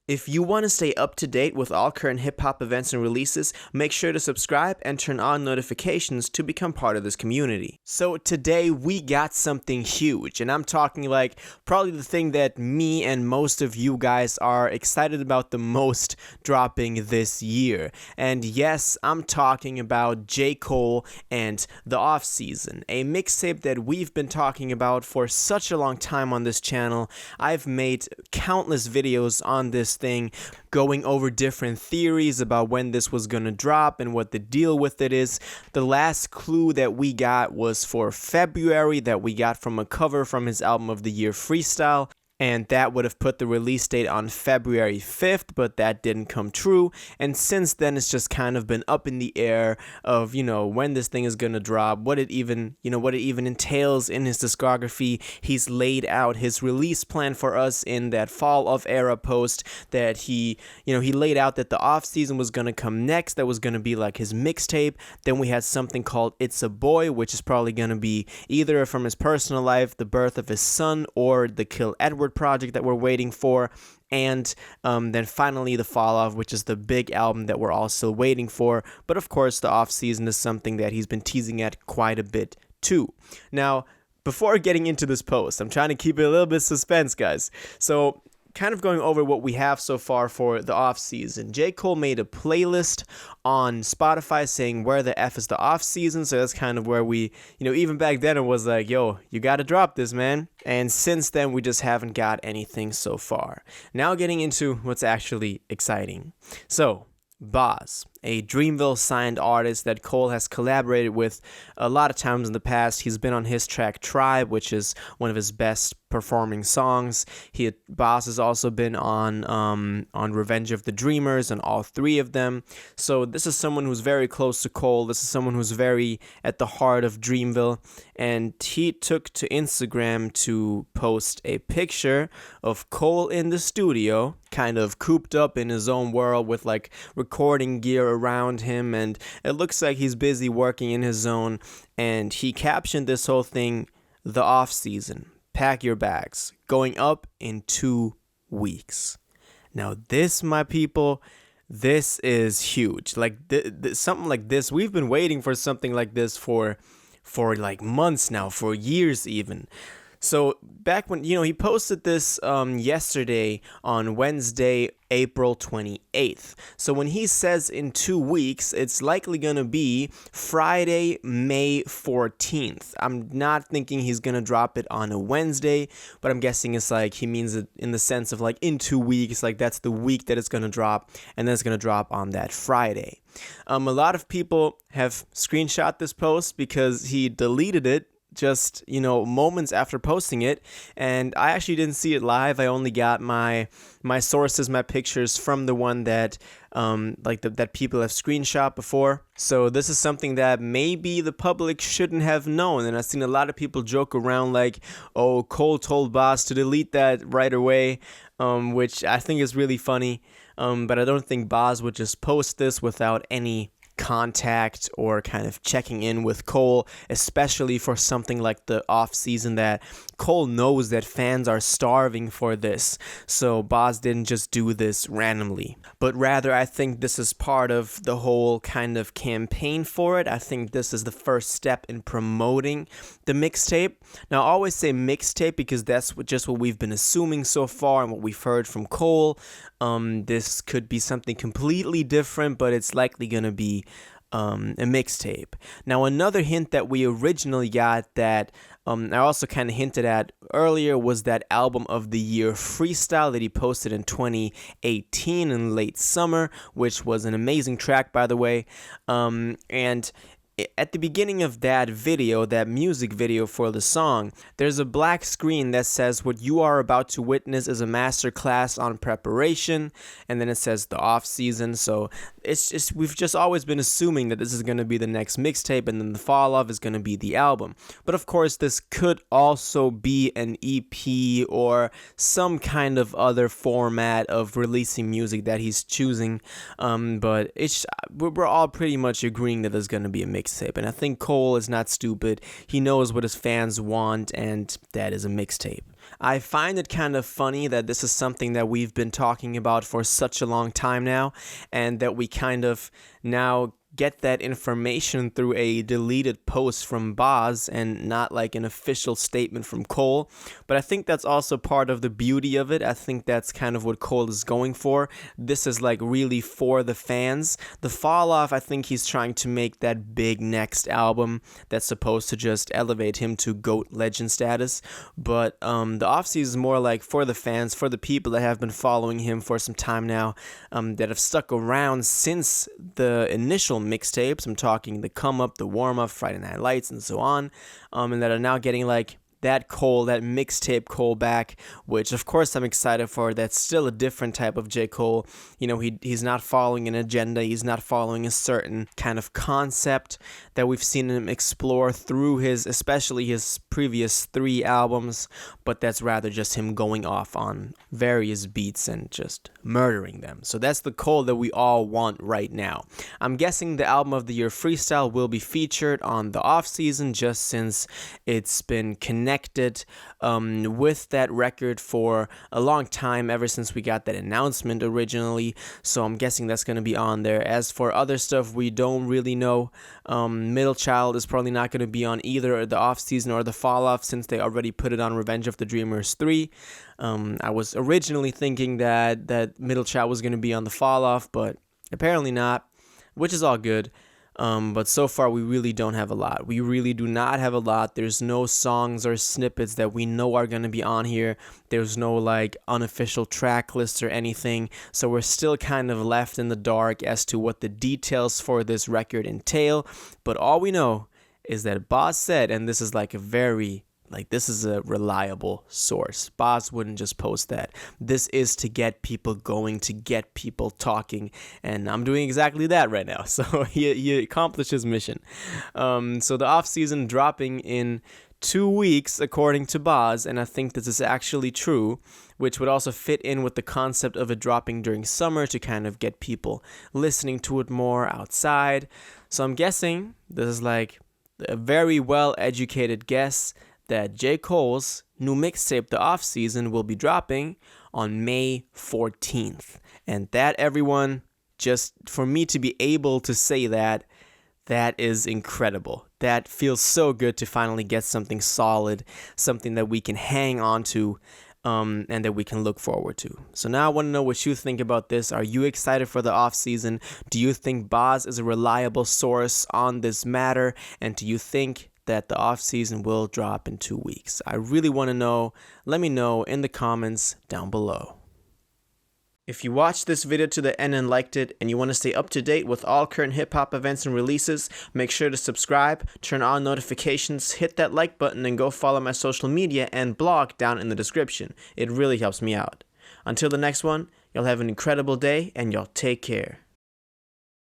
If you want to stay up to date with all current hip-hop events and releases, make sure to subscribe and turn on notifications to become part of this community. So today we got something huge, and I'm talking like probably the thing that me and most of you guys are excited about the most dropping this year. And yes, I'm talking about J. Cole and The Off-Season, a mixtape that we've been talking about for such a long time on this channel. I've made countless videos on this thing, going over different theories about when this was gonna drop and what the deal with it is. The last clue that we got was for February, that we got from a cover from his album of the year Freestyle, and that would have put the release date on February 5th, but that didn't come true. And since then, it's just kind of been up in the air of, when this thing is going to drop, what it even entails in his discography. He's laid out his release plan for us in that Fall of Era post that he laid out that the off season was going to come next. That was going to be like his mixtape. Then we had something called It's a Boy, which is probably going to be either from his personal life, the birth of his son, or the Kill Edward project that we're waiting for, and then finally the Fall Off, which is the big album that we're all still waiting for. But of course, the off season is something that he's been teasing at quite a bit too. Now, before getting into this post, I'm trying to keep it a little bit suspense, guys. So kind of going over what we have so far for the off season. J. Cole made a playlist on Spotify saying where the F is the off season. So that's kind of where we, even back then it was like, yo, you got to drop this, man. And since then, we just haven't got anything so far. Now getting into what's actually exciting. So Boz, a Dreamville signed artist that Cole has collaborated with a lot of times in the past. He's been on his track Tribe, which is one of his best performing songs. Boz has also been on Revenge of the Dreamers and all three of them. So this is someone who's very close to Cole. This is someone who's very at the heart of Dreamville. And he took to Instagram to post a picture of Cole in the studio, kind of cooped up in his own world with like recording gear around him, and it looks like he's busy working in his zone. And he captioned this whole thing, "The off season, pack your bags, going up in 2 weeks." Now this, my people, this is huge. Like something like this, we've been waiting for something like this for like months now, for years even. So back when, he posted this yesterday on Wednesday, April 28th. So when he says in 2 weeks, it's likely going to be Friday, May 14th. I'm not thinking he's going to drop it on a Wednesday, but I'm guessing it's like he means it in the sense of like in 2 weeks, like that's the week that it's going to drop, and then it's going to drop on that Friday. A lot of people have screenshot this post because he deleted it just moments after posting it, and I actually didn't see it live. I only got my sources, my pictures from the one that that people have screenshot before. So this is something that maybe the public shouldn't have known, and I've seen a lot of people joke around like, oh, Cole told Boz to delete that right away, which I think is really funny, but I don't think Boz would just post this without any contact or kind of checking in with Cole, especially for something like the off season that Cole knows that fans are starving for this. So Boz didn't just do this randomly, but rather I think this is part of the whole kind of campaign for it. I think this is the first step in promoting the mixtape. Now I always say mixtape because that's just what we've been assuming so far and what we've heard from Cole. This could be something completely different, but it's likely going to be a mixtape. Now, another hint that we originally got that I also kind of hinted at earlier was that album of the year Freestyle that he posted in 2018 in late summer, which was an amazing track, by the way. And at the beginning of that video, that music video for the song, there's a black screen that says what you are about to witness is a master class on preparation, and then it says the off season. So we've just always been assuming that this is going to be the next mixtape, and then the Fall Off is going to be the album. But of course, this could also be an EP or some kind of other format of releasing music that he's choosing. But we're all pretty much agreeing that there's going to be a mixtape. And I think Cole is not stupid. He knows what his fans want, and that is a mixtape. I find it kind of funny that this is something that we've been talking about for such a long time now, and that we kind of now get that information through a deleted post from Boz and not like an official statement from Cole. But I think that's also part of the beauty of it. I think that's kind of what Cole is going for. This is like really for the fans. The Fall Off, I think he's trying to make that big next album that's supposed to just elevate him to GOAT legend status. But the offseason is more like for the fans, for the people that have been following him for some time now, that have stuck around since the initial mixtapes. I'm talking the Come Up, the Warm Up, Friday Night Lights, and so on, and that are now getting like that Cole, that mixtape Cole back, which of course I'm excited for. That's still a different type of J. Cole. You know, he's not following an agenda. He's not following a certain kind of concept that we've seen him explore through especially his previous 3 albums, but that's rather just him going off on various beats and just murdering them. So that's the Cole that we all want right now. I'm guessing the Album of the Year freestyle will be featured on the off season, just since it's been connected with that record for a long time, ever since we got that announcement originally. So I'm guessing that's going to be on there. As for other stuff, we don't really know. Middle Child is probably not going to be on either the off season or the Fall Off, since they already put it on Revenge of the Dreamers 3. I was originally thinking that Middle Child was going to be on the Fall Off, but apparently not, which is all good. But so far we really don't have a lot. We really do not have a lot. There's no songs or snippets that we know are going to be on here. There's no like unofficial track list or anything. So we're still kind of left in the dark as to what the details for this record entail. But all we know is that Boz said, and this is this is a reliable source. Boz wouldn't just post that. This is to get people going, to get people talking, and I'm doing exactly that right now. So he accomplished his mission. So the off season dropping in 2 weeks, according to Boz, and I think this is actually true, which would also fit in with the concept of it dropping during summer to kind of get people listening to it more outside. So I'm guessing this is like a very well-educated guess that J. Cole's new mixtape, The Off Season, will be dropping on May 14th. And that, everyone, just for me to be able to say that is incredible. That feels so good to finally get something solid, something that we can hang on to, and that we can look forward to. So now I want to know what you think about this. Are you excited for the off season? Do you think Boz is a reliable source on this matter? And do you think that the off season will drop in 2 weeks? I really want to know. Let me know in the comments down below. If you watched this video to the end and liked it, and you want to stay up to date with all current hip-hop events and releases, make sure to subscribe, turn on notifications, hit that like button, and go follow my social media and blog down in the description. It really helps me out. Until the next one, y'all have an incredible day, and y'all take care.